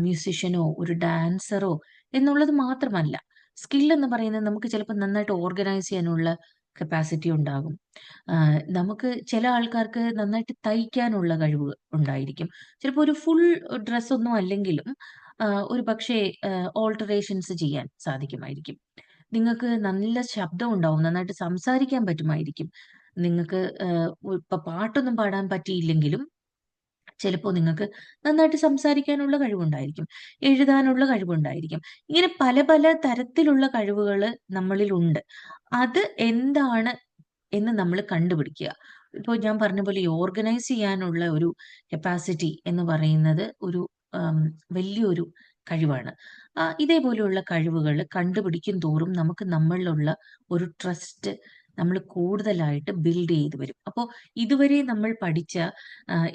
മ്യൂസിഷ്യനോ, ഒരു ഡാൻസറോ എന്നുള്ളത് മാത്രമല്ല. സ്കിൽ എന്ന് പറയുന്നത് നമുക്ക് ചിലപ്പോൾ നന്നായിട്ട് ഓർഗനൈസ് ചെയ്യാനുള്ള കപ്പാസിറ്റി ഉണ്ടാകും. നമുക്ക് ചില ആൾക്കാർക്ക് നന്നായിട്ട് തയ്ക്കാനുള്ള കഴിവ് ഉണ്ടായിരിക്കും. ചിലപ്പോൾ ഒരു ഫുൾ ഡ്രസ് ഒന്നും അല്ലെങ്കിലും ഒരു പക്ഷേ ഓൾട്ടറേഷൻസ് ചെയ്യാൻ സാധിക്കുമായിരിക്കും. നിങ്ങൾക്ക് നല്ല ശബ്ദം ഉണ്ടാവും. നന്നായിട്ട് സംസാരിക്കാൻ പറ്റുമായിരിക്കും. നിങ്ങൾക്ക് ഇപ്പൊ പാട്ടൊന്നും പാടാൻ പറ്റിയില്ലെങ്കിലും ചിലപ്പോ നിങ്ങൾക്ക് നന്നായിട്ട് സംസാരിക്കാനുള്ള കഴിവുണ്ടായിരിക്കും. എഴുതാനുള്ള കഴിവുണ്ടായിരിക്കും. ഇങ്ങനെ പല പല തരത്തിലുള്ള കഴിവുകള് നമ്മളിലുണ്ട്. അത് എന്താണ് എന്ന് നമ്മള് കണ്ടുപിടിക്കുക. ഇപ്പോൾ ഞാൻ പറഞ്ഞ പോലെ ഈ ഓർഗനൈസ് ചെയ്യാനുള്ള ഒരു കപ്പാസിറ്റി എന്ന് പറയുന്നത് ഒരു ആം, വലിയൊരു കഴിവാണ്. ഇതേപോലെയുള്ള കഴിവുകള് കണ്ടുപിടിക്കും തോറും നമുക്ക് നമ്മളിലുള്ള ഒരു ട്രസ്റ്റ് നമ്മള് കൂടുതലായിട്ട് ബിൽഡ് ചെയ്ത് വരും. അപ്പോ ഇതുവരെ നമ്മൾ പഠിച്ച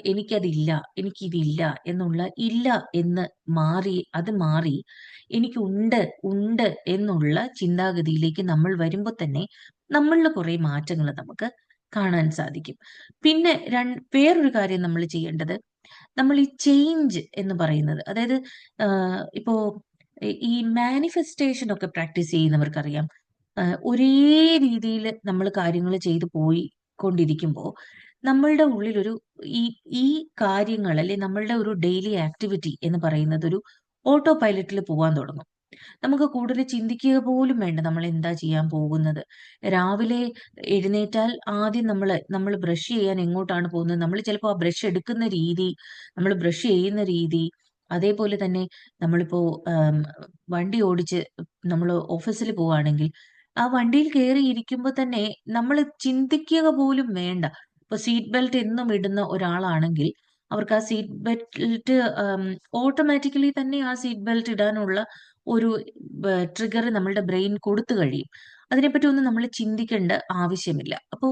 എനിക്കതില്ല, എനിക്കിതില്ല എന്നുള്ള ഇല്ല എന്ന് അത് മാറി എനിക്കുണ്ട്, ഉണ്ട് എന്നുള്ള ചിന്താഗതിയിലേക്ക് നമ്മൾ വരുമ്പോ തന്നെ നമ്മളില് കുറെ മാറ്റങ്ങൾ നമുക്ക് കാണാൻ സാധിക്കും. പിന്നെ വേറൊരു കാര്യം നമ്മൾ ചെയ്യേണ്ടത്, നമ്മൾ ഈ ചേഞ്ച് എന്ന് പറയുന്നത് അതായത് ഇപ്പോ ഈ മാനിഫെസ്റ്റേഷൻ ഒക്കെ പ്രാക്ടീസ് ചെയ്യുന്നവർക്കറിയാം. ഒരേ രീതിയിൽ നമ്മൾ കാര്യങ്ങൾ ചെയ്തു പോയി കൊണ്ടിരിക്കുമ്പോ നമ്മളുടെ ഉള്ളിലൊരു ഈ ഈ കാര്യങ്ങൾ അല്ലെ നമ്മളുടെ ഒരു ഡെയിലി ആക്ടിവിറ്റി എന്ന് പറയുന്നത് ഒരു ഓട്ടോ പൈലറ്റിൽ പോകാൻ തുടങ്ങും. നമുക്ക് കൂടുതൽ ചിന്തിക്കുക പോലും വേണ്ട നമ്മൾ എന്താ ചെയ്യാൻ പോകുന്നത്. രാവിലെ എഴുന്നേറ്റാൽ ആദ്യം നമ്മൾ ബ്രഷ് ചെയ്യാൻ എങ്ങോട്ടാണ് പോകുന്നത്, നമ്മൾ ചിലപ്പോൾ ആ ബ്രഷ് എടുക്കുന്ന രീതി, നമ്മൾ ബ്രഷ് ചെയ്യുന്ന രീതി, അതേപോലെ തന്നെ നമ്മളിപ്പോ ആം, വണ്ടി ഓടിച്ച് നമ്മൾ ഓഫീസിൽ പോവാണെങ്കിൽ ആ വണ്ടിയിൽ കയറി ഇരിക്കുമ്പോ തന്നെ നമ്മൾ ചിന്തിക്കുക പോലും വേണ്ട. ഇപ്പൊ സീറ്റ് ബെൽറ്റ് എന്നും ഇടുന്ന ഒരാളാണെങ്കിൽ അവർക്ക് ആ സീറ്റ് ബെൽറ്റ് ഓട്ടോമാറ്റിക്കലി തന്നെ ആ സീറ്റ് ബെൽറ്റ് ഇടാനുള്ള ഒരു ട്രിഗർ നമ്മളുടെ ബ്രെയിൻ കൊടുത്തു കഴിയും. അതിനെപ്പറ്റി ഒന്നും നമ്മൾ ചിന്തിക്കേണ്ട ആവശ്യമില്ല. അപ്പോ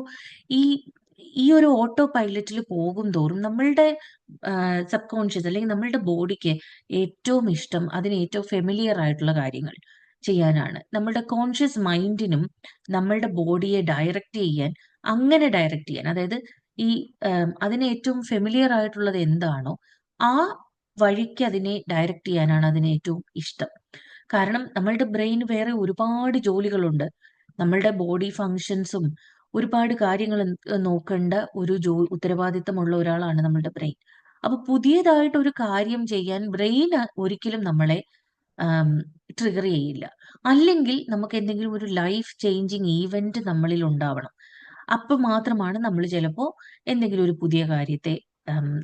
ഈ ഈ ഒരു ഓട്ടോ പൈലറ്റിൽ പോകും തോറും നമ്മളുടെ സബ് കോൺഷ്യസ് അല്ലെങ്കിൽ നമ്മളുടെ ബോഡിക്ക് ഏറ്റവും ഇഷ്ടം അതിന് ഏറ്റവും ഫെമിലിയർ ആയിട്ടുള്ള കാര്യങ്ങൾ ചെയ്യാനാണ്. നമ്മളുടെ കോൺഷ്യസ് മൈൻഡിനും നമ്മളുടെ ബോഡിയെ ഡയറക്റ്റ് ചെയ്യാൻ അതായത് ഈ അതിന് ഏറ്റവും ഫെമിലിയർ ആയിട്ടുള്ളത് എന്താണോ ആ വഴിക്ക് അതിനെ ഡയറക്റ്റ് ചെയ്യാനാണ് അതിന് ഏറ്റവും ഇഷ്ടം. കാരണം നമ്മളുടെ ബ്രെയിന് വേറെ ഒരുപാട് ജോലികളുണ്ട്. നമ്മളുടെ ബോഡി ഫങ്ഷൻസും ഒരുപാട് കാര്യങ്ങൾ നോക്കേണ്ട ഒരു ഉത്തരവാദിത്തമുള്ള ഒരാളാണ് നമ്മളുടെ ബ്രെയിൻ. അപ്പൊ പുതിയതായിട്ട് ഒരു കാര്യം ചെയ്യാൻ ബ്രെയിന് ഒരിക്കലും നമ്മളെ ആം, ട്രിഗർ ചെയ്യില്ല. അല്ലെങ്കിൽ നമുക്ക് എന്തെങ്കിലും ഒരു ലൈഫ് ചേഞ്ചിങ് ഈവന്റ് നമ്മളിൽ ഉണ്ടാവണം. അപ്പൊ മാത്രമാണ് നമ്മൾ ചിലപ്പോ എന്തെങ്കിലും ഒരു പുതിയ കാര്യത്തെ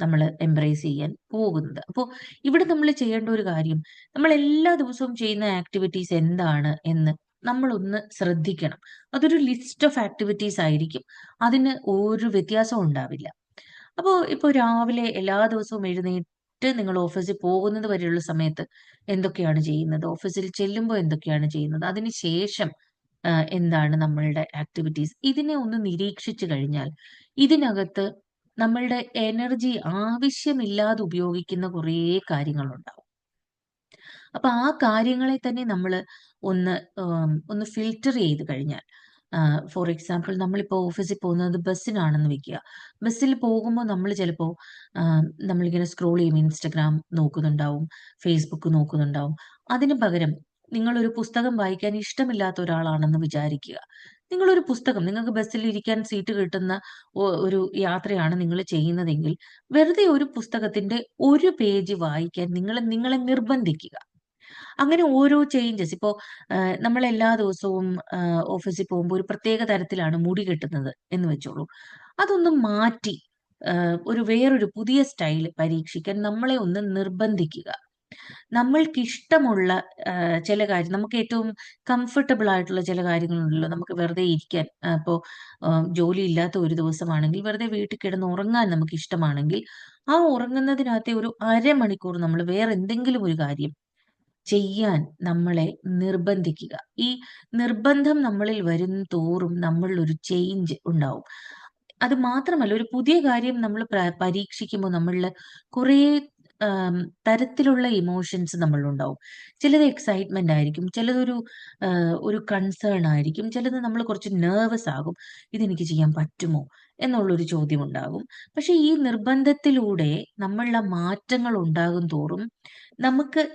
നമ്മൾ എംബ്രേസ് ചെയ്യാൻ പോകുന്നത്. അപ്പോൾ ഇവിടെ നമ്മൾ ചെയ്യേണ്ട ഒരു കാര്യം, നമ്മൾ എല്ലാ ദിവസവും ചെയ്യുന്ന ആക്ടിവിറ്റീസ് എന്താണ് എന്ന് നമ്മളൊന്ന് ശ്രദ്ധിക്കണം. അതൊരു ലിസ്റ്റ് ഓഫ് ആക്ടിവിറ്റീസ് ആയിരിക്കും. അതിന് ഒരു വ്യത്യാസവും ഉണ്ടാവില്ല. അപ്പോൾ ഇപ്പൊ രാവിലെ എല്ലാ ദിവസവും എഴുന്നേറ്റ് നിങ്ങൾ ഓഫീസിൽ പോകുന്നത് വരെയുള്ള സമയത്ത് എന്തൊക്കെയാണ് ചെയ്യുന്നത്? ഓഫീസിൽ ചെല്ലുമ്പോൾ എന്തൊക്കെയാണ് ചെയ്യുന്നത്? അതിനുശേഷം എന്താണ് നമ്മളുടെ ആക്ടിവിറ്റീസ്? ഇതിനെ ഒന്ന് നിരീക്ഷിച്ചു കഴിഞ്ഞാൽ ഇതിനകത്ത് നമ്മളുടെ എനർജി ആവശ്യമില്ലാതെ ഉപയോഗിക്കുന്ന കുറേ കാര്യങ്ങളുണ്ടാവും. അപ്പൊ ആ കാര്യങ്ങളെ തന്നെ നമ്മള് ഒന്ന് ഫിൽട്ടർ ചെയ്ത് കഴിഞ്ഞാൽ ഫോർ എക്സാമ്പിൾ നമ്മളിപ്പോ ഓഫീസിൽ പോകുന്നത് ബസ്സിനാണെന്ന് വെക്കുക. ബസ്സിൽ പോകുമ്പോൾ നമ്മൾ ചിലപ്പോ നമ്മളിങ്ങനെ സ്ക്രോൾ ചെയ്യും, ഇൻസ്റ്റഗ്രാം നോക്കുന്നുണ്ടാവും, ഫേസ്ബുക്ക് നോക്കുന്നുണ്ടാവും. അതിന് പകരം നിങ്ങളൊരു പുസ്തകം വായിക്കാൻ ഇഷ്ടമില്ലാത്ത ഒരാളാണെന്ന് വിചാരിക്കുക. നിങ്ങളൊരു പുസ്തകം നിങ്ങൾക്ക് ബസ്സിൽ ഇരിക്കാൻ സീറ്റ് കിട്ടുന്ന ഒരു യാത്രയാണ് നിങ്ങൾ ചെയ്യുന്നതെങ്കിൽ വെറുതെ ഒരു പുസ്തകത്തിന്റെ ഒരു പേജ് വായിക്കാൻ നിങ്ങളെ നിർബന്ധിക്കുക. അങ്ങനെ ഓരോ ചേഞ്ചസ് ഇപ്പോ നമ്മൾ എല്ലാ ദിവസവും ഓഫീസിൽ പോകുമ്പോൾ ഒരു പ്രത്യേക തരത്തിലാണ് മുടി കെട്ടുന്നത് എന്ന് വെച്ചോളൂ. അതൊന്ന് മാറ്റി വേറൊരു പുതിയ സ്റ്റൈൽ പരീക്ഷിക്കാൻ നമ്മളെ ഒന്ന് നിർബന്ധിക്കുക. നമ്മൾക്കിഷ്ടമുള്ള ചില കാര്യം നമുക്ക് ഏറ്റവും കംഫർട്ടബിൾ ആയിട്ടുള്ള ചില കാര്യങ്ങളുണ്ടല്ലോ. നമുക്ക് വെറുതെ ഇരിക്കാൻ ഇപ്പോ ജോലി ഇല്ലാത്ത ഒരു ദിവസമാണെങ്കിൽ വെറുതെ വീട്ടിൽ കിടന്ന് ഉറങ്ങാൻ നമുക്ക് ഇഷ്ടമാണെങ്കിൽ, ആ ഉറങ്ങുന്നതിനകത്തെ ഒരു അരമണിക്കൂർ നമ്മൾ വേറെ എന്തെങ്കിലും ഒരു കാര്യം ചെയ്യാൻ നമ്മളെ നിർബന്ധിക്കുക. ഈ നിർബന്ധം നമ്മളിൽ വരും തോറും നമ്മളിൽ ഒരു ചേഞ്ച് ഉണ്ടാവും. അത് മാത്രമല്ല ഒരു പുതിയ കാര്യം നമ്മൾ പരീക്ഷിക്കുമ്പോൾ നമ്മളില് കുറേ ആം, തരത്തിലുള്ള ഇമോഷൻസ് നമ്മളിലുണ്ടാവും. ചിലത് എക്സൈറ്റ്മെന്റ് ആയിരിക്കും, ചിലതൊരു ഒരു കൺസേൺ ആയിരിക്കും, ചിലത് നമ്മൾ കുറച്ച് നെർവസ് ആകും. ഇതെനിക്ക് ചെയ്യാൻ പറ്റുമോ എന്നുള്ളൊരു ചോദ്യം ഉണ്ടാകും. പക്ഷെ ഈ നിർബന്ധത്തിലൂടെ നമ്മളുടെ മാറ്റങ്ങൾ ഉണ്ടാകും തോറും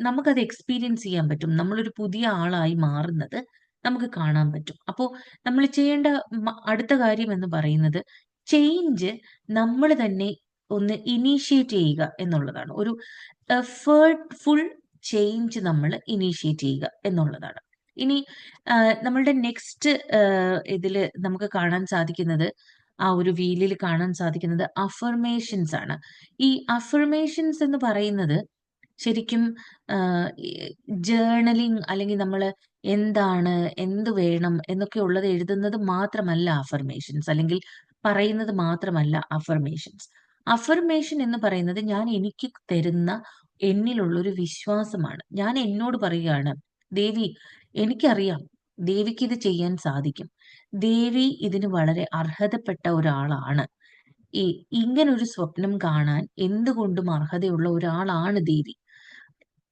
നമുക്കത് എക്സ്പീരിയൻസ് ചെയ്യാൻ പറ്റും. നമ്മളൊരു പുതിയ ആളായി മാറുന്നത് നമുക്ക് കാണാൻ പറ്റും. അപ്പോൾ നമ്മൾ ചെയ്യേണ്ട അടുത്ത കാര്യം എന്ന് പറയുന്നത് ചേഞ്ച് നമ്മൾ തന്നെ ഒന്ന് ഇനീഷ്യേറ്റ് ചെയ്യുക എന്നുള്ളതാണ്. ഒരു എഫേർട്ട്ഫുൾ ചേഞ്ച് നമ്മൾ ഇനീഷ്യേറ്റ് ചെയ്യുക എന്നുള്ളതാണ്. ഇനി നമ്മളുടെ നെക്സ്റ്റ് ഇതിൽ നമുക്ക് കാണാൻ സാധിക്കുന്നത്, ആ ഒരു വീലിൽ കാണാൻ സാധിക്കുന്നത് അഫർമേഷൻസ് ആണ്. ഈ അഫർമേഷൻസ് എന്ന് പറയുന്നത് ശരിക്കും ജേർണലിംഗ്, അല്ലെങ്കിൽ നമ്മൾ എന്താണ്, എന്ത് വേണം എന്നൊക്കെ ഉള്ളത് എഴുതുന്നത് മാത്രമല്ല അഫർമേഷൻസ്, അല്ലെങ്കിൽ പറയുന്നത് മാത്രമല്ല അഫർമേഷൻസ്. അഫർമേഷൻ എന്ന് പറയുന്നത് ഞാൻ എനിക്ക് തരുന്ന എന്നിലുള്ളൊരു വിശ്വാസമാണ്. ഞാൻ എന്നോട് പറയുകയാണ്, ദേവി, എനിക്കറിയാം ദേവിക്ക് ഇത് ചെയ്യാൻ സാധിക്കും. ദേവി ഇതിന് വളരെ അർഹതപ്പെട്ട ഒരാളാണ്. ഈ ഇങ്ങനൊരു സ്വപ്നം കാണാൻ എന്തുകൊണ്ടും അർഹതയുള്ള ഒരാളാണ് ദേവി.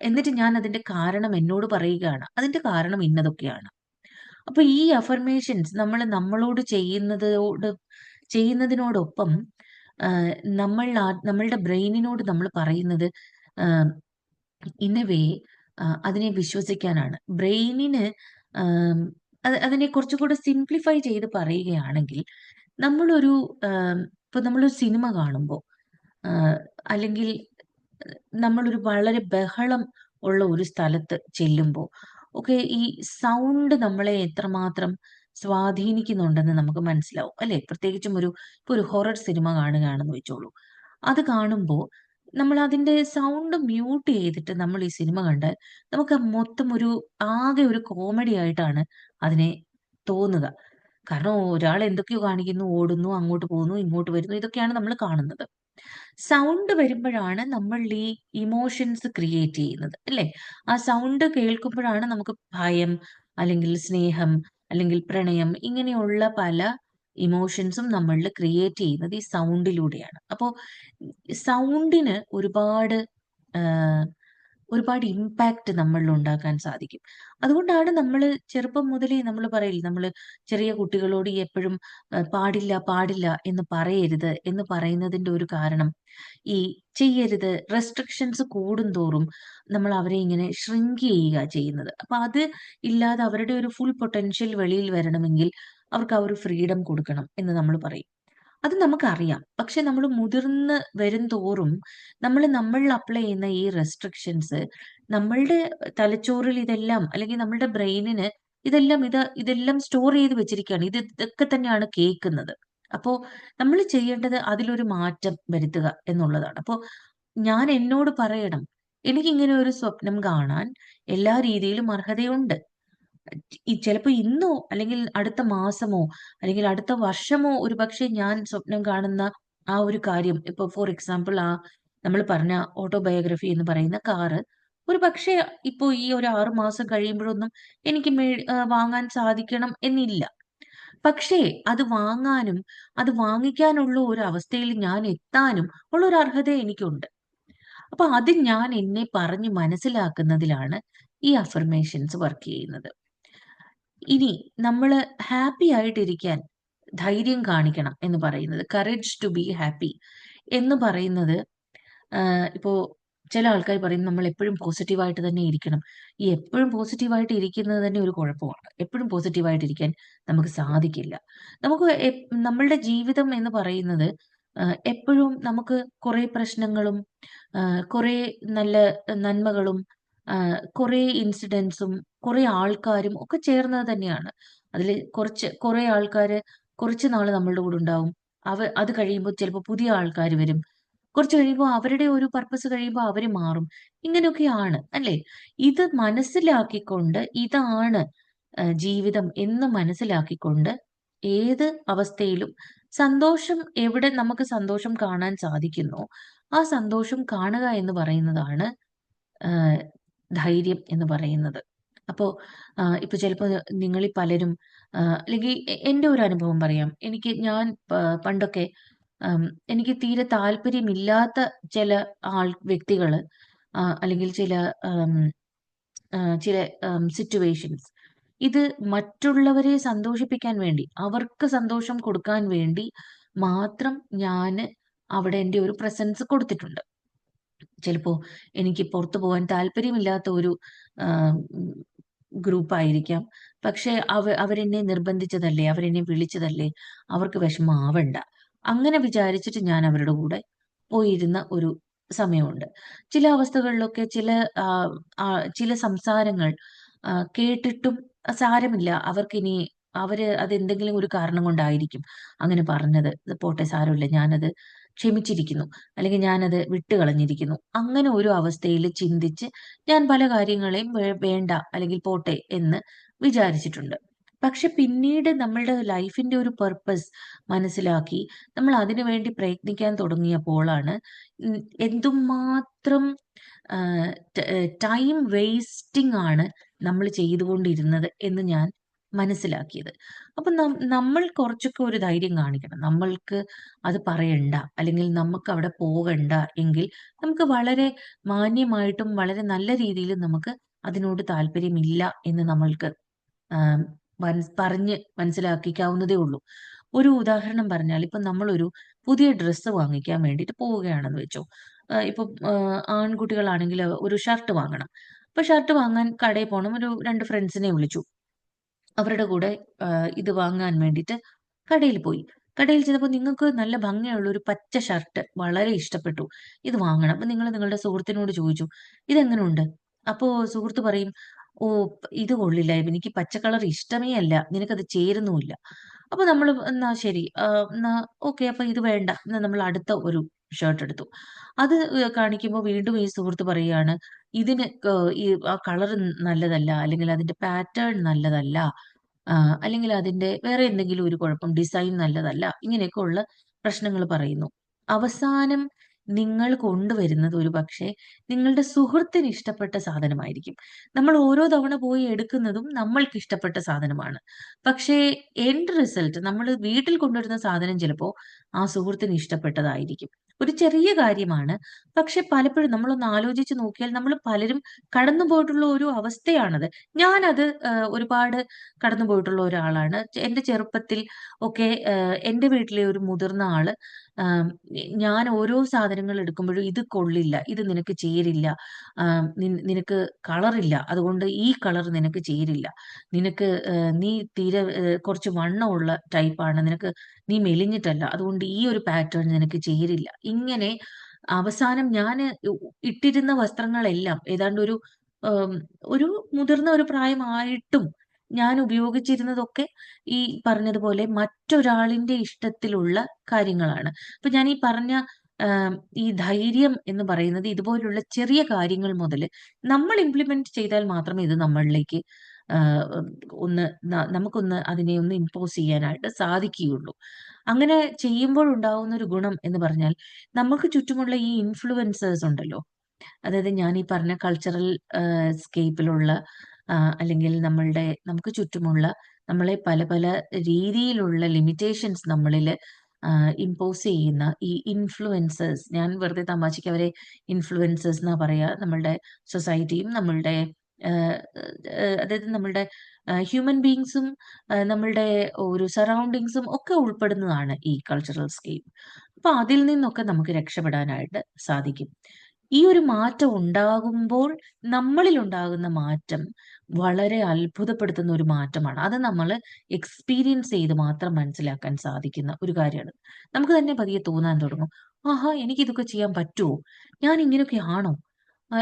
എന്നിട്ട് ഞാൻ അതിന്റെ കാരണം എന്നോട് പറയുകയാണ്. അതിന്റെ കാരണം ഇന്നതൊക്കെയാണ്. അപ്പൊ ഈ അഫർമേഷൻസ് നമ്മൾ നമ്മളോട് ചെയ്യുന്നതിനോടൊപ്പം നമ്മളുടെ ബ്രെയിനിനോട് നമ്മൾ പറയുന്നത് ഇൻ എ വേ അതിനെ വിശ്വസിക്കാനാണ്. ബ്രെയിനിന് അതിനെ കുറച്ചുകൂടെ സിംപ്ലിഫൈ ചെയ്ത് പറയുകയാണെങ്കിൽ, നമ്മളൊരു ഇപ്പൊ നമ്മളൊരു സിനിമ കാണുമ്പോൾ, അല്ലെങ്കിൽ നമ്മളൊരു വളരെ ബഹളം ഉള്ള ഒരു സ്ഥലത്ത് ചെല്ലുമ്പോൾ ഒക്കെ ഈ സൗണ്ട് നമ്മളെ എത്രമാത്രം സ്വാധീനിക്കുന്നുണ്ടെന്ന് നമുക്ക് മനസ്സിലാവും, അല്ലെ? പ്രത്യേകിച്ചും ഇപ്പൊ ഒരു ഹൊറർ സിനിമ കാണുകയാണെന്ന് വെച്ചോളൂ. അത് കാണുമ്പോൾ നമ്മൾ അതിന്റെ സൗണ്ട് മ്യൂട്ട് ചെയ്തിട്ട് നമ്മൾ ഈ സിനിമ കണ്ടാൽ നമുക്ക് മൊത്തം ആകെ ഒരു കോമഡി ആയിട്ടാണ് അതിനെ തോന്നുക. കാരണം ഒരാൾ എന്തൊക്കെയോ കാണിക്കുന്നു, ഓടുന്നു, അങ്ങോട്ട് പോകുന്നു, ഇങ്ങോട്ട് വരുന്നു, ഇതൊക്കെയാണ് നമ്മൾ കാണുന്നത്. സൗണ്ട് വരുമ്പോഴാണ് നമ്മൾ ഈ ഇമോഷൻസ് ക്രിയേറ്റ് ചെയ്യുന്നത്, അല്ലേ? ആ സൗണ്ട് കേൾക്കുമ്പോഴാണ് നമുക്ക് ഭയം, അല്ലെങ്കിൽ സ്നേഹം, അല്ലെങ്കിൽ പ്രണയം, ഇങ്ങനെയുള്ള പല ഇമോഷൻസും നമ്മളിൽ ക്രിയേറ്റ് ചെയ്യുന്നത് ഈ സൗണ്ടിലൂടെയാണ്. അപ്പോൾ സൗണ്ടിന് ഒരുപാട് ഇമ്പാക്റ്റ് നമ്മളിൽ ഉണ്ടാക്കാൻ സാധിക്കും. അതുകൊണ്ടാണ് നമ്മൾ ചെറുപ്പം മുതലേ നമ്മൾ പറയില്ല, നമ്മൾ ചെറിയ കുട്ടികളോട് എപ്പോഴും പാടില്ല പാടില്ല എന്ന് പറയരുത് എന്ന് പറയുന്നതിന്റെ ഒരു കാരണം, ഈ ചെയ്യരുത് റെസ്ട്രിക്ഷൻസ് കൂടുന്തോറും നമ്മൾ അവരെ ഇങ്ങനെ ഷ്രിങ്ക് ചെയ്യുക ചെയ്യുന്നത്. അപ്പൊ അത് ഇല്ലാതെ അവരുടെ ഒരു ഫുൾ പൊട്ടൻഷ്യൽ വെളിയിൽ വരണമെങ്കിൽ അവർക്ക് ആ ഒരു ഫ്രീഡം കൊടുക്കണം എന്ന് നമ്മൾ പറയും. അത് നമുക്കറിയാം. പക്ഷെ നമ്മൾ മുതിർന്ന് വരും തോറും നമ്മളിൽ അപ്ലൈ ചെയ്യുന്ന ഈ റെസ്ട്രിക്ഷൻസ് നമ്മളുടെ തലച്ചോറിൽ ഇതെല്ലാം, അല്ലെങ്കിൽ നമ്മളുടെ ബ്രെയിനിന് ഇതെല്ലാം സ്റ്റോർ ചെയ്ത് വെച്ചിരിക്കുകയാണ്. ഇതൊക്കെ തന്നെയാണ് കേൾക്കുന്നത്. അപ്പോ നമ്മൾ ചെയ്യേണ്ടത് അതിലൊരു മാറ്റം വരുത്തുക എന്നുള്ളതാണ്. അപ്പോ ഞാൻ എന്നോട് പറയണം, എനിക്കിങ്ങനെ ഒരു സ്വപ്നം കാണാൻ എല്ലാ രീതിയിലും അർഹതയുണ്ട്. ചിലപ്പോ ഇന്നോ, അല്ലെങ്കിൽ അടുത്ത മാസമോ, അല്ലെങ്കിൽ അടുത്ത വർഷമോ ഒരുപക്ഷെ ഞാൻ സ്വപ്നം കാണുന്ന ആ ഒരു കാര്യം, ഇപ്പൊ ഫോർ എക്സാമ്പിൾ നമ്മൾ പറഞ്ഞ ഓട്ടോബയോഗ്രഫി എന്ന് പറയുന്ന കാറ് ഒരു പക്ഷേ ഇപ്പോ ഈ ഒരു 6 മാസം കഴിയുമ്പോഴൊന്നും എനിക്ക് വാങ്ങാൻ സാധിക്കണം എന്നില്ല. പക്ഷേ അത് വാങ്ങാനും അത് വാങ്ങിക്കാനുള്ള ഒരു അവസ്ഥയിൽ ഞാൻ എത്താനും ഉള്ള ഒരു അർഹത എനിക്കുണ്ട്. അപ്പൊ അത് ഞാൻ എന്നെ പറഞ്ഞ് മനസ്സിലാക്കുന്നതിലാണ് ഈ അഫർമേഷൻസ് വർക്ക് ചെയ്യുന്നത്. ഇനി നമ്മള് ഹാപ്പി ആയിട്ടിരിക്കാൻ ധൈര്യം കാണിക്കണം എന്ന് പറയുന്നത്, കറേജ് ടു ബി ഹാപ്പി എന്ന് പറയുന്നത്, ഇപ്പോ ചില ആൾക്കാർ പറയും നമ്മൾ എപ്പോഴും പോസിറ്റീവായിട്ട് തന്നെ ഇരിക്കണം. ഈ എപ്പോഴും പോസിറ്റീവായിട്ട് ഇരിക്കുന്നത് തന്നെ ഒരു കുഴപ്പമാണ്. എപ്പോഴും പോസിറ്റീവായിട്ട് ഇരിക്കാൻ നമുക്ക് സാധിക്കില്ല. നമുക്ക് നമ്മളുടെ ജീവിതം എന്ന് പറയുന്നത് എപ്പോഴും നമുക്ക് കുറെ പ്രശ്നങ്ങളും കുറെ നല്ല നന്മകളും കുറെ ഇൻസിഡൻസും കുറെ ആൾക്കാരും ഒക്കെ ചേർന്നത് തന്നെയാണ്. അതിൽ കുറെ ആൾക്കാര് കുറച്ച് നാള് നമ്മളുടെ കൂടെ ഉണ്ടാവും. അത് കഴിയുമ്പോൾ ചിലപ്പോൾ പുതിയ ആൾക്കാർ വരും. കുറച്ച് കഴിയുമ്പോൾ അവരുടെ ഒരു പർപ്പസ് കഴിയുമ്പോൾ അവര് മാറും. ഇങ്ങനെയൊക്കെയാണ്, അല്ലേ? ഇത് മനസ്സിലാക്കിക്കൊണ്ട് ഇതാണ് ജീവിതം എന്ന് മനസ്സിലാക്കിക്കൊണ്ട് ഏത് അവസ്ഥയിലും എവിടെ നമുക്ക് സന്തോഷം കാണാൻ സാധിക്കുന്നോ ആ സന്തോഷം കാണുക എന്ന് പറയുന്നതാണ് ധൈര്യം എന്ന് പറയുന്നത്. അപ്പോ ഇപ്പൊ ചിലപ്പോ നിങ്ങളിൽ പലരും അല്ലെങ്കിൽ എന്റെ ഒരു അനുഭവം പറയാം. ഞാൻ പണ്ടൊക്കെ ആം, എനിക്ക് തീരെ താല്പര്യമില്ലാത്ത ചില വ്യക്തികള്, അല്ലെങ്കിൽ ചില ആം, ചില സിറ്റുവേഷൻസ്, ഇത് മറ്റുള്ളവരെ സന്തോഷിപ്പിക്കാൻ വേണ്ടി, അവർക്ക് സന്തോഷം കൊടുക്കാൻ വേണ്ടി മാത്രം ഞാന് അവിടെ എൻ്റെ ഒരു പ്രസൻസ് കൊടുത്തിട്ടുണ്ട്. ചിലപ്പോ എനിക്ക് പുറത്തു പോകാൻ താല്പര്യമില്ലാത്ത ഒരു ഗ്രൂപ്പായിരിക്കാം. പക്ഷേ അവരെന്നെ നിർബന്ധിച്ചതല്ലേ, അവരെന്നെ വിളിച്ചതല്ലേ, അവർക്ക് വിഷമാവണ്ട. അങ്ങനെ വിചാരിച്ചിട്ട് ഞാൻ അവരുടെ കൂടെ പോയിരുന്ന ഒരു സമയമുണ്ട്. ചില അവസ്ഥകളിലൊക്കെ ആഹ്, ചില സംസാരങ്ങൾ കേട്ടിട്ടും സാരമില്ല, അവർക്കിനി അതെന്തെങ്കിലും ഒരു കാരണം കൊണ്ടായിരിക്കും അങ്ങനെ പറഞ്ഞത്. ഇത് പോട്ടെ, സാരമില്ല, ഞാനത് ക്ഷമിച്ചിരിക്കുന്നു. അല്ലെങ്കിൽ ഞാനത് വിട്ടുകളഞ്ഞിരിക്കുന്നു. അങ്ങനെ ഒരു അവസ്ഥയിൽ ചിന്തിച്ച് ഞാൻ പല കാര്യങ്ങളെയും വേണ്ട അല്ലെങ്കിൽ പോട്ടെ എന്ന് വിചാരിച്ചിട്ടുണ്ട്. പക്ഷെ പിന്നീട് നമ്മളുടെ ലൈഫിന്റെ ഒരു പർപ്പസ് മനസ്സിലാക്കി നമ്മൾ അതിനു വേണ്ടി പ്രയത്നിക്കാൻ തുടങ്ങിയപ്പോളാണ് ഉം എന്തുമാത്രം ടൈം വേസ്റ്റിംഗ് ആണ് നമ്മൾ ചെയ്തുകൊണ്ടിരുന്നത് എന്ന് ഞാൻ മനസ്സിലാക്കിയത്. അപ്പൊ നമ്മൾ കുറച്ചൊക്കെ ഒരു ധൈര്യം കാണിക്കണം. നമ്മൾക്ക് അത് പറയണ്ട, അല്ലെങ്കിൽ നമുക്ക് അവിടെ പോകണ്ട എങ്കിൽ നമുക്ക് വളരെ മാന്യമായിട്ടും വളരെ നല്ല രീതിയിലും നമുക്ക് അതിനോട് താല്പര്യമില്ല എന്ന് നമ്മൾക്ക് ആം, പറഞ്ഞ് മനസ്സിലാക്കിക്കാവുന്നതേ ഉള്ളൂ. ഒരു ഉദാഹരണം പറഞ്ഞാൽ, ഇപ്പൊ നമ്മളൊരു പുതിയ ഡ്രസ്സ് വാങ്ങിക്കാൻ വേണ്ടിയിട്ട് പോവുകയാണെന്ന് വെച്ചോ. ഇപ്പൊ ആൺകുട്ടികളാണെങ്കിൽ ഒരു ഷർട്ട് വാങ്ങണം. അപ്പൊ ഷർട്ട് വാങ്ങാൻ കടയിൽ പോണം. ഒരു 2 ഫ്രണ്ട്സിനെ വിളിച്ചു. അവരുടെ കൂടെ ഇത് വാങ്ങാൻ വേണ്ടിയിട്ട് കടയിൽ പോയി. കടയിൽ ചെന്നപ്പോൾ നിങ്ങൾക്ക് നല്ല ഭംഗിയുള്ള ഒരു പച്ച ഷർട്ട് വളരെ ഇഷ്ടപ്പെട്ടു. ഇത് വാങ്ങണം. അപ്പൊ നിങ്ങൾ നിങ്ങളുടെ സുഹൃത്തിനോട് ചോദിച്ചു, "ഇതെങ്ങനുണ്ട്?" അപ്പോ സുഹൃത്ത് പറയും, "ഓ, ഇത് കൊള്ളില്ല. എനിക്ക് പച്ച കളർ ഇഷ്ടമേ അല്ല. നിനക്കത് ചേരുന്നുമില്ല." അപ്പൊ നമ്മള് എന്നാ ശരി, എന്നാ ഓക്കെ, അപ്പൊ ഇത് വേണ്ട. എന്നാ നമ്മൾ അടുത്ത ഒരു ഷർട്ട് എടുത്തു. അത് കാണിക്കുമ്പോൾ വീണ്ടും ഈ സുഹൃത്ത് പറയാണ്, "ഇതിന് ഈ ആ കളർ നല്ലതല്ല, അല്ലെങ്കിൽ അതിന്റെ പാറ്റേൺ നല്ലതല്ല. അല്ലെങ്കിൽ അതിന്റെ വേറെ എന്തെങ്കിലും ഒരു കുഴപ്പം, ഡിസൈൻ നല്ലതല്ല." ഇങ്ങനെയൊക്കെ ഉള്ള പ്രശ്നങ്ങൾ പറയുന്നു. അവസാനം നിങ്ങൾ കൊണ്ടുവരുന്നത് ഒരുപക്ഷേ നിങ്ങളുടെ സുഹൃത്തിന് ഇഷ്ടപ്പെട്ട സാധനമായിരിക്കും. നമ്മൾ ഓരോ തവണ പോയി എടുക്കുന്നതും നമ്മൾക്ക് ഇഷ്ടപ്പെട്ട സാധനമാണ്. പക്ഷേ എൻഡ് റിസൾട്ട് നമ്മൾ വീട്ടിൽ കൊണ്ടുവരുന്ന സാധനം ചിലപ്പോ ആ സുഹൃത്തിന് ഇഷ്ടപ്പെട്ടതായിരിക്കും. ഒരു ചെറിയ കാര്യമാണ്. പക്ഷെ പലപ്പോഴും നമ്മളൊന്ന് ആലോചിച്ച് നോക്കിയാൽ നമ്മൾ പലരും കടന്നു പോയിട്ടുള്ള ഒരു അവസ്ഥയാണത്. ഞാനത് ഒരുപാട് കടന്നു പോയിട്ടുള്ള ഒരാളാണ്. എന്റെ ചെറുപ്പത്തിൽ ഒക്കെ എന്റെ വീട്ടിലെ ഒരു മുതിർന്ന ആള്, ആം, ഞാൻ ഓരോ സാധനങ്ങൾ എടുക്കുമ്പോഴും ഇത് കൊള്ളില്ല, ഇത് നിനക്ക് ചേരില്ല, നിനക്ക് കളറില്ല, അതുകൊണ്ട് ഈ കളർ നിനക്ക് ചേരില്ല, നിനക്ക് നീ തീരെ കുറച്ച് വണ്ണമുള്ള ടൈപ്പാണ്, നീ മെലിഞ്ഞിട്ടല്ല, അതുകൊണ്ട് ഈ ഒരു പാറ്റേൺ നിനക്ക് ചേരില്ല. ഇങ്ങനെ അവസാനം ഞാന് ഇട്ടിരുന്ന വസ്ത്രങ്ങളെല്ലാം ഏതാണ്ട് ആം, ഒരു മുതിർന്ന ഒരു പ്രായമായിട്ടും ഞാൻ ഉപയോഗിച്ചിരുന്നതൊക്കെ ഈ പറഞ്ഞതുപോലെ മറ്റൊരാളിന്റെ ഇഷ്ടത്തിലുള്ള കാര്യങ്ങളാണ്. അപ്പൊ ഞാൻ ഈ പറഞ്ഞ ഈ ധൈര്യം എന്ന് പറയുന്നത് ഇതുപോലുള്ള ചെറിയ കാര്യങ്ങൾ മുതല് നമ്മൾ ഇംപ്ലിമെന്റ് ചെയ്താൽ മാത്രമേ ഇത് നമ്മളിലേക്ക് ആഹ് ഒന്ന് നമുക്കൊന്ന് അതിനെ ഒന്ന് ഇമ്പോസ് ചെയ്യാനായിട്ട് സാധിക്കുകയുള്ളൂ. അങ്ങനെ ചെയ്യുമ്പോൾ ഉണ്ടാവുന്ന ഒരു ഗുണം എന്ന് പറഞ്ഞാൽ, നമുക്ക് ചുറ്റുമുള്ള ഈ ഇൻഫ്ലുവൻസേഴ്സ് ഉണ്ടല്ലോ, അതായത് ഞാൻ ഈ പറഞ്ഞ കൾച്ചറൽ സ്കേപ്പിലുള്ള, അല്ലെങ്കിൽ നമുക്ക് ചുറ്റുമുള്ള നമ്മളെ പല പല രീതിയിലുള്ള ലിമിറ്റേഷൻസ് നമ്മളില് ഇമ്പോസ് ചെയ്യുന്ന ഈ ഇൻഫ്ലുവൻസേഴ്സ്, ഞാൻ വെറുതെ തമാശയ്ക്ക് അവരെ ഇൻഫ്ലുവൻസേഴ്സ് എന്നാ പറയാ. നമ്മളുടെ സൊസൈറ്റിയും നമ്മളുടെ അതായത് നമ്മളുടെ ഹ്യൂമൻ ബീങ്സും നമ്മളുടെ ഒരു സറൗണ്ടിങ്സും ഒക്കെ ഉൾപ്പെടുന്നതാണ് ഈ കൾച്ചറൽ സ്കേപ്പ്. അപ്പൊ അതിൽ നിന്നൊക്കെ നമുക്ക് രക്ഷപ്പെടാനായിട്ട് സാധിക്കും. ഈ ഒരു മാറ്റം ഉണ്ടാകുമ്പോൾ നമ്മളിൽ ഉണ്ടാകുന്ന മാറ്റം വളരെ അത്ഭുതപ്പെടുത്തുന്ന ഒരു മാറ്റമാണ്. അത് നമ്മള് എക്സ്പീരിയൻസ് ചെയ്ത് മാത്രം മനസ്സിലാക്കാൻ സാധിക്കുന്ന ഒരു കാര്യമാണ്. നമുക്ക് തന്നെ പതിയെ തോന്നാൻ തുടങ്ങും, ആഹാ, എനിക്ക് ഇതൊക്കെ ചെയ്യാൻ പറ്റുമോ? ഞാൻ ഇങ്ങനെയൊക്കെ ആണോ?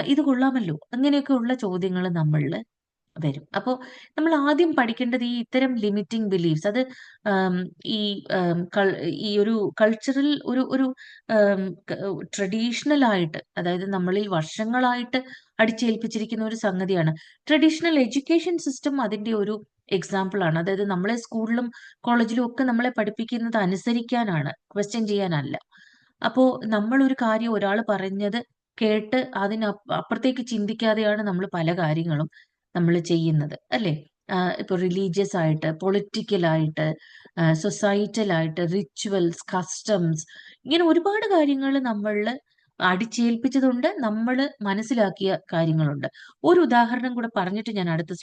ഇത് കൊള്ളാമല്ലോ. അങ്ങനെയൊക്കെയുള്ള ചോദ്യങ്ങൾ നമ്മളില് വരും. അപ്പോ നമ്മൾ ആദ്യം പഠിക്കേണ്ടത് ഈ ഇത്തരം ലിമിറ്റിംഗ് ബിലീഫ്സ്, അത് ആം, ഈ ഈ ഒരു കൾച്ചറൽ ഒരു ആം, ട്രഡീഷണൽ ആയിട്ട്, അതായത് നമ്മളിൽ വർഷങ്ങളായിട്ട് അടിച്ചേൽപ്പിച്ചിരിക്കുന്ന ഒരു സംഗതിയാണ്. ട്രഡീഷണൽ എഡ്യൂക്കേഷൻ സിസ്റ്റം അതിന്റെ ഒരു എക്സാമ്പിൾ ആണ്. അതായത് നമ്മളെ സ്കൂളിലും കോളേജിലും ഒക്കെ നമ്മളെ പഠിപ്പിക്കുന്നത് അനുസരിക്കാനാണ്, ക്വസ്റ്റ്യൻ ചെയ്യാനല്ല. അപ്പോ നമ്മൾ ഒരു കാര്യം ഒരാൾ പറഞ്ഞത് കേട്ട് അപ്പുറത്തേക്ക് ചിന്തിക്കാതെയാണ് നമ്മൾ പല കാര്യങ്ങളും നമ്മൾ ചെയ്യുന്നത്, അല്ലേ? ഇപ്പൊ റിലീജിയസ് ആയിട്ട്, പൊളിറ്റിക്കൽ ആയിട്ട്, സൊസൈറ്റൽ ആയിട്ട്, റിച്വൽസ്, കസ്റ്റംസ്, ഇങ്ങനെ ഒരുപാട് കാര്യങ്ങൾ നമ്മളില് അടിച്ചേൽപ്പിച്ചതുണ്ട്. നമ്മള് മനസ്സിലാക്കിയ കാര്യങ്ങളുണ്ട്. ഒരു ഉദാഹരണം കൂടെ പറഞ്ഞിട്ട് ഞാൻ അടുത്ത